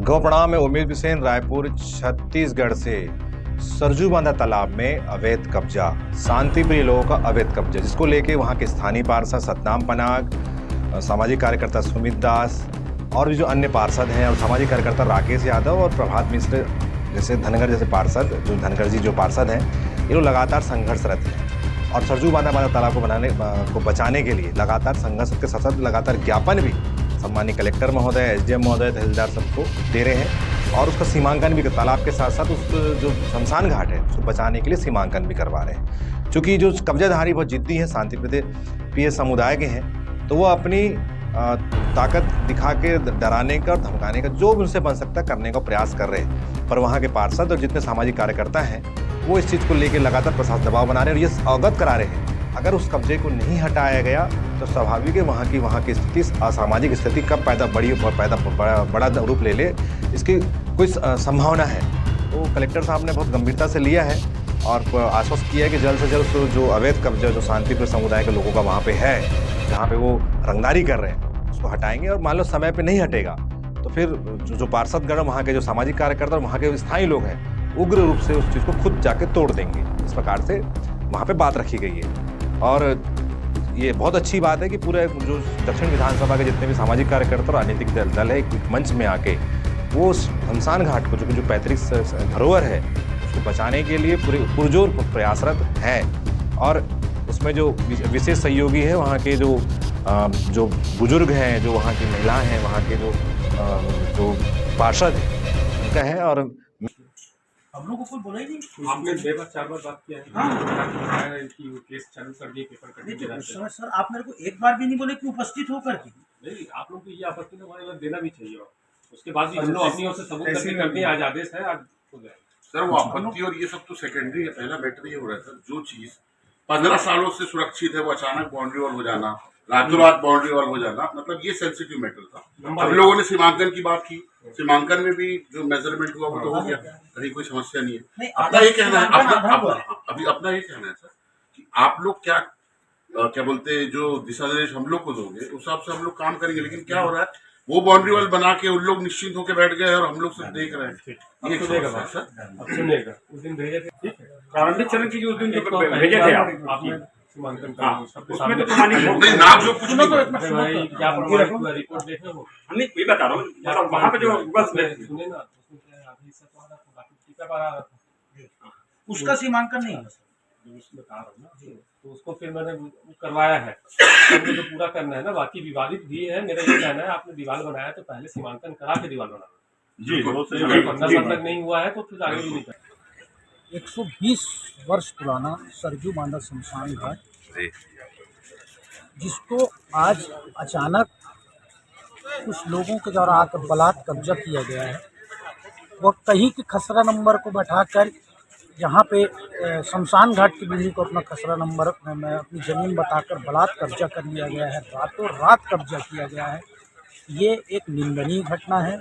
गौ प्रणाम में उमेश बिसेन रायपुर छत्तीसगढ़ से सरजू बांधा तालाब में अवैध कब्जा, शांतिप्रिय लोगों का अवैध कब्जा, जिसको लेके वहां के स्थानीय पार्षद सतनाम पनाग, सामाजिक कार्यकर्ता सुमित दास और भी जो अन्य पार्षद हैं और सामाजिक कार्यकर्ता राकेश यादव और प्रभात मिश्र जैसे धनगर जैसे पार्षद जो धनगर जी जो पार्षद हैं, ये लोग लगातार संघर्षरत हैं और सरजू बांधा तालाब को बचाने के लिए लगातार संघर्ष के साथ साथ लगातार ज्ञापन भी सम्मानीय कलेक्टर महोदय, एसडीएम महोदय, तहसीलदार सबको दे रहे हैं और उसका सीमांकन भी तालाब के साथ साथ उस जो शमशान घाट है उसको बचाने के लिए सीमांकन भी करवा रहे हैं। चूँकि जो कब्जाधारी बहुत जिद्दी हैं, शांतिप्रिय समुदाय के हैं, तो वो अपनी ताकत दिखा के डराने का और धमकाने का जो भी उनसे बन सकता है करने का प्रयास कर रहे हैं। पर वहाँ के पार्षद और जितने सामाजिक कार्यकर्ता हैं वो इस चीज़ को लेकर लगातार प्रशासन दबाव बना रहे हैं और ये अवगत करा रहे हैं अगर उस कब्जे को नहीं हटाया गया तो स्वाभाविक है वहाँ की स्थिति असामाजिक स्थिति कब बड़ा रूप ले ले, इसकी कोई संभावना है। तो कलेक्टर साहब ने बहुत गंभीरता से लिया है और आश्वस्त किया है कि जल्द से जल्द जो अवैध कब्जा जो शांतिप्रिय समुदाय के लोगों का वहाँ पे है, जहाँ पे वो रंगदारी कर रहे हैं, उसको हटाएंगे और मान लो समय पे नहीं हटेगा तो फिर जो पार्षदगण वहाँ के जो सामाजिक कार्यकर्ता और वहाँ के स्थायी लोग हैं उग्र रूप से उस चीज़ को खुद जाके तोड़ देंगे। इस प्रकार से वहाँ पे बात रखी गई है और ये बहुत अच्छी बात है कि पूरे जो दक्षिण विधानसभा के जितने भी सामाजिक कार्यकर्ता और राजनीतिक दल है एक मंच में आके वो शमशान घाट को जो पैतृक धरोहर है उसको बचाने के लिए पूरे पुरजोर प्रयासरत है और उसमें जो विशेष सहयोगी है वहाँ के जो बुजुर्ग हैं, जो वहाँ की महिलाएं हैं, वहाँ के जो पार्षद हैं उनका है। और हम लोग को कोई बोला ही नहीं। आपने 2 बार 4 बार बात किया है कि वो केस चालू कर दिए, पेपर कट दिए। उस समय सर आप मेरे को एक बार भी नहीं बोले कि उपस्थित होकर के। नहीं, आप लोग को ये आपत्ति हमारे देना भी चाहिए और उसके बाद भी हम लोग अपनी ओर से सबूत करके आज आदेश है, आज हो गया सर। वो आपत्ति और ये सब तो सेकेंडरी है, पहला बेटर ये हो रहा है सर, जो चीज 15 सालों से सुरक्षित है वो अचानक बाउंड्री वॉल हो जाना, रातों रात बाउंड्री वॉल हो जाना, मतलब ये सेंसिटिव मैटर था। हम लोगों ने सीमांकन की बात की, सीमांकन में भी जो मेजरमेंट हुआ वो तो हो गया, कहीं कोई समस्या नहीं है। अपना ये कहना है, अभी अपना ये कहना है सर कि आप लोग क्या बोलते हैं, जो दिशा निर्देश हम लोग को दोगे उस हिसाब से हम लोग काम करेंगे। लेकिन क्या हो रहा है, वो बाउंड्री वॉल बना के उन लोग निश्चिंत होकर बैठ गए और हम लोग सब देख रहे हैं। ये सुनेगा सर, उस दिन भेजे थे प्रारंभिक चरण की, उस दिन भेजे थे आपने सीमांकन का उसमें तो नहीं नाम जो कुछ नहीं क्या रिपोर्ट देखे वो नहीं मैं बता रहा हूँ, मतलब वहाँ पे जो बस सुने ना उसका सीमांकन नहीं है बता रहा हूँ ना, तो उसको फिर मैंने करवाया है, मुझे तो पूरा करना है ना, बाकी विवादित भी है। मेरा ये कहना है आपने दीवार बनाया तो पहले सीमांकन करा के दीवार बनाना जी, 15 साल तक नहीं हुआ है तो फिर आगे भी नहीं करना। 120 वर्ष पुराना सरजू बांधा शमशान घाट, जिसको आज अचानक कुछ लोगों के द्वारा आकर बलात् कब्जा किया गया है, वह कहीं के खसरा नंबर को बैठाकर यहाँ पे शमशान घाट की बिल्डिंग को अपना खसरा नंबर में अपनी ज़मीन बताकर बलात् कब्जा कर लिया गया है, रातों रात कब्जा किया गया है। ये एक निंदनीय घटना है।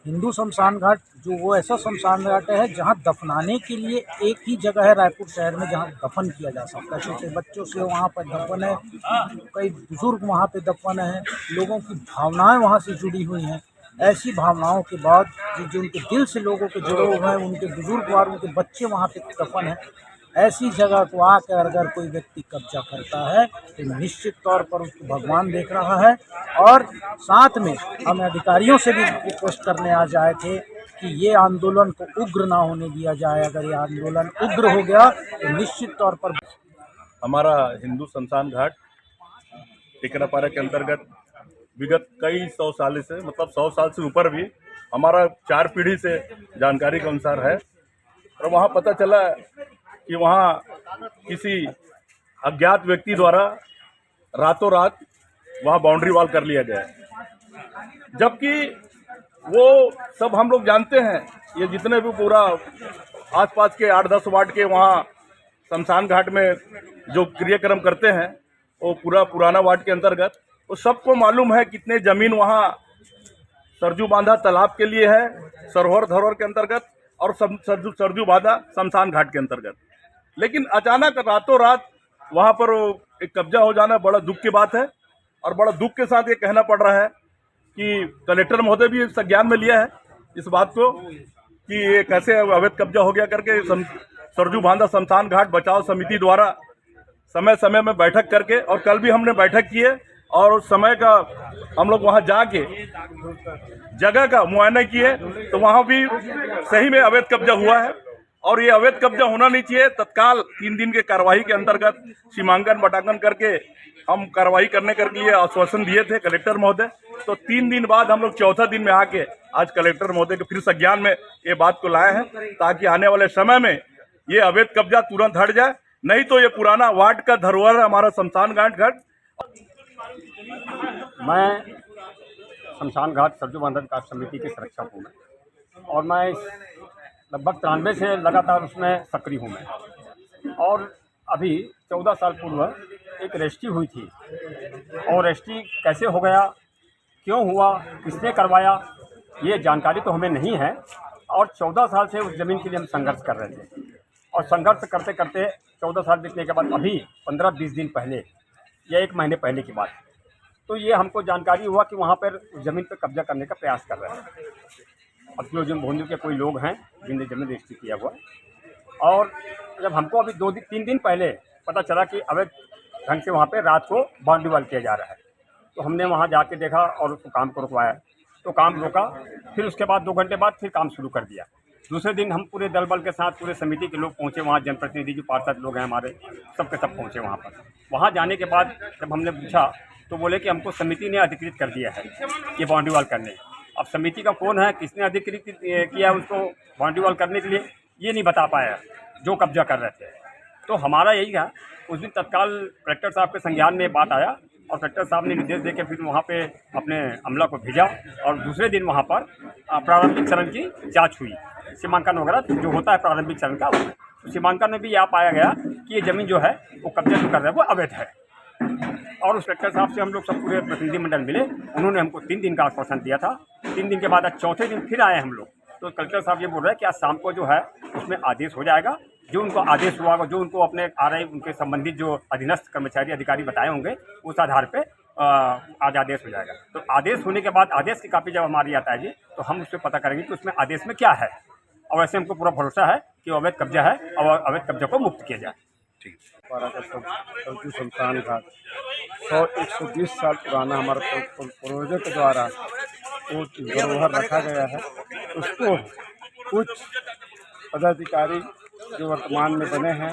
हिंदू शमशान घाट जो वो ऐसा शमशान घाट है जहाँ दफनाने के लिए एक ही जगह है रायपुर शहर में जहाँ दफन किया जा सकता है। छोटे बच्चों से वहाँ पर दफन है, कई बुजुर्ग वहाँ पे दफन है, लोगों की भावनाएं वहाँ से जुड़ी हुई हैं। ऐसी भावनाओं के बाद जो उनके दिल से लोगों के जुड़े हुए हैं, उनके बुजुर्ग और उनके बच्चे वहाँ पे दफन है, ऐसी जगह को आकर अगर कोई व्यक्ति कब्जा करता है तो निश्चित तौर पर उसको भगवान देख रहा है। और साथ में हम अधिकारियों से भी रिक्वेस्ट करने आ जाए थे कि ये आंदोलन को उग्र ना होने दिया जाए। अगर ये आंदोलन उग्र हो गया तो निश्चित तौर पर हमारा हिंदू शमशान घाट टिकरापारा के अंतर्गत विगत कई 100 साल से, मतलब 100 साल से ऊपर भी हमारा 4 पीढ़ी से जानकारी के अनुसार है। और वहाँ पता चला कि वहाँ किसी अज्ञात व्यक्ति द्वारा रातों रात वहाँ बाउंड्री वॉल कर लिया गया है, जबकि वो सब हम लोग जानते हैं, ये जितने भी पूरा आसपास के 8-10 वार्ड के वहाँ शमशान घाट में जो क्रियाक्रम करते हैं वो पूरा पुराना वार्ड के अंतर्गत, वो सबको मालूम है कितने ज़मीन वहाँ सरजू बांधा तालाब के लिए है, सरोवर धरोहर के अंतर्गत और सरजू बांधा शमशान घाट के अंतर्गत। लेकिन अचानक रातों रात वहाँ पर एक कब्जा हो जाना बड़ा दुख की बात है और बड़ा दुख के साथ ये कहना पड़ रहा है कि कलेक्टर महोदय भी संज्ञान में लिया है इस बात को कि ये कैसे अवैध कब्जा हो गया करके सरजू बांधा शमशान घाट बचाव समिति द्वारा समय समय में बैठक करके, और कल भी हमने बैठक की है और उस समय का हम लोग वहाँ जाके जगह का मुआयना किए तो वहाँ भी सही में अवैध कब्जा हुआ है। और ये अवैध कब्जा होना नहीं चाहिए। तत्काल 3 दिन के कार्रवाई के अंतर्गत सीमांकन बटांकन करके हम कार्रवाई करने के लिए आश्वासन दिए थे कलेक्टर महोदय। तो 3 दिन बाद हम लोग चौथा दिन में आके आज कलेक्टर महोदय के फिर संज्ञान में ये बात को लाए हैं, ताकि आने वाले समय में ये अवैध कब्जा तुरंत हट जाए, नहीं तो ये पुराना वार्ड का धरोहर है हमारा शमशान घाट। मैं शमशान घाट सरजू बांधा विकास समिति के संरक्षक हूँ मैं, और मैं लगभग 93 से लगातार उसमें सक्रिय हूँ मैं। और अभी 14 साल पूर्व एक रजिस्ट्री हुई थी, और रजिस्ट्री कैसे हो गया, क्यों हुआ, किसने करवाया, ये जानकारी तो हमें नहीं है। और 14 साल से उस ज़मीन के लिए हम संघर्ष कर रहे थे, और संघर्ष करते करते 14 साल बीतने के बाद अभी 15-20 दिन पहले या 1 महीने पहले की बात, तो ये हमको जानकारी हुआ कि वहाँ पर ज़मीन पर कब्जा करने का प्रयास कर रहे हैं। अफजल भोंदू के कोई लोग हैं जिनने ज़मीन रजिस्ट्री किया हुआ। और जब हमको अभी 2-3 दिन पहले पता चला कि अवैध ढंग से वहाँ पे रात को बाउंड्री वॉल किया जा रहा है, तो हमने वहाँ जाके देखा और उस काम को रुकवाया। तो काम रोका, फिर उसके बाद 2 घंटे बाद फिर काम शुरू कर दिया। दूसरे दिन हम पूरे दल बल के साथ पूरे समिति के लोग पहुँचे वहाँ, जनप्रतिनिधि जो पार्षद लोग हैं हमारे, सबके सब पहुँचे वहाँ पर। वहाँ जाने के बाद जब हमने पूछा तो बोले कि हमको समिति ने अधिकृत कर दिया है ये बाउंड्री वॉल करने। अब समिति का कौन है, किसने अधिकृत किया है उसको बाउंड्री वॉल करने के लिए, ये नहीं बता पाया जो कब्जा कर रहे थे। तो हमारा यही है, उस दिन तत्काल कलेक्टर साहब के संज्ञान में बात आया, और कलेक्टर साहब ने निर्देश देकर फिर वहाँ पे अपने अमला को भेजा, और दूसरे दिन वहाँ पर प्रारंभिक चरण की जाँच हुई, सीमांकन वगैरह जो होता है प्रारंभिक चरण का। तो सीमांकन में भी यह पाया गया कि ये ज़मीन जो है वो कब्जा जो कर रहा है वो अवैध है। और उस कलेक्टर साहब से हम लोग सब पूरे प्रतिनिधिमंडल मिले, उन्होंने हमको 3 दिन का आश्वासन दिया था। 3 दिन के बाद आज चौथे दिन फिर आए हम लोग, तो कलेक्टर साहब ये बोल रहे हैं कि आज शाम को जो है उसमें आदेश हो जाएगा। जो उनको आदेश हुआ, जो उनको अपने उनके संबंधित जो अधीनस्थ कर्मचारी अधिकारी बताए होंगे, उस आधार पे आज आदेश हो जाएगा। तो आदेश होने के बाद आदेश की कॉपी जब हमारी आता है जी, तो हम उससे पता करेंगे कि उसमें आदेश में क्या है। और वैसे हमको पूरा भरोसा है कि अवैध कब्जा है और अवैध कब्जा को मुक्त किया जाए। सरजू शमशान घाट 120 साल पुराना हमारे पूर्वजों के द्वारा वो धरोहर रखा गया है। उसको कुछ पदाधिकारी जो वर्तमान में बने हैं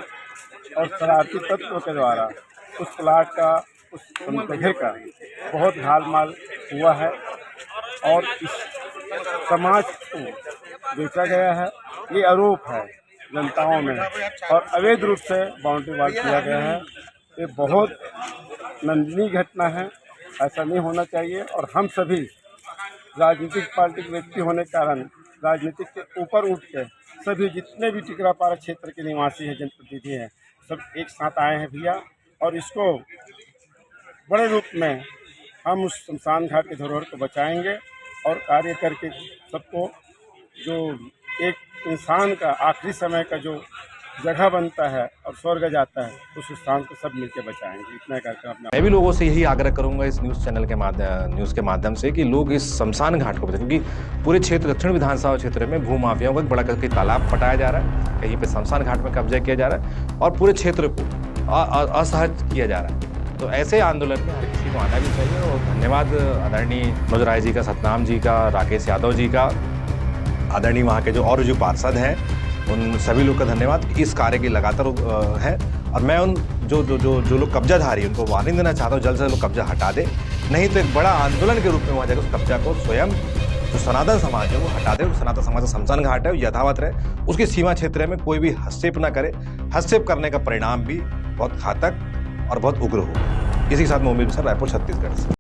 और शरारती तत्वों के द्वारा उस प्लाट का, उस जगह का बहुत घालमाल हुआ है, और इस समाज को बेचा गया है। ये आरोप है जनताओं में, और अवैध रूप से बाउंड्री वॉल किया गया है। ये बहुत निंदनीय घटना है, ऐसा नहीं होना चाहिए। और हम सभी राजनीतिक पार्टी के व्यक्ति होने के कारण राजनीतिक के ऊपर उठ के सभी जितने भी टिकरापारा क्षेत्र के निवासी हैं, जनप्रतिनिधि हैं, सब एक साथ आए हैं भैया, और इसको बड़े रूप में हम उस शमशान घाट के धरोहर को बचाएंगे और कार्य करके सबको, जो एक इंसान का आखिरी समय का जो जगह बनता है और स्वर्ग जाता है, उस स्थान को सब मिलकर बचाएंगे। इतना करके अपना मैं भी लोगों से यही आग्रह करूंगा इस न्यूज़ चैनल के माध्यम से कि लोग इस शमशान घाट को बचाएं, क्योंकि पूरे क्षेत्र दक्षिण विधानसभा क्षेत्र में भूमाफियाओं का एक बड़ा करके तालाब पटाया जा रहा है, कहीं पे शमशान घाट में कब्जा किया जा रहा है और पूरे क्षेत्र को असहज किया जा रहा है। तो ऐसे आंदोलन में हर किसी को आना भी चाहिए। और धन्यवाद आदरणीय मनोज राय जी का, सतनाम जी का, राकेश यादव जी का, आदरणीय वहाँ के जो और जो पार्षद हैं, उन सभी लोग का धन्यवाद इस कार्य की लगातार है। और मैं उन जो लोग कब्जाधारी उनको वार्निंग देना चाहता हूँ, जल्द से जल्द कब्जा हटा दे, नहीं तो एक बड़ा आंदोलन के रूप में वहाँ जाकर उस कब्जा को स्वयं जो सनातन समाज है वो हटा दे। सनातन समाज का शमशान घाट है, यथावत रहे, उसकी सीमा क्षेत्र में कोई भी हस्तक्षेप ना करे। हस्तक्षेप करने का परिणाम भी बहुत घातक और बहुत उग्र हो। इसी के साथ मैं उम्मीद सर, रायपुर छत्तीसगढ़ से।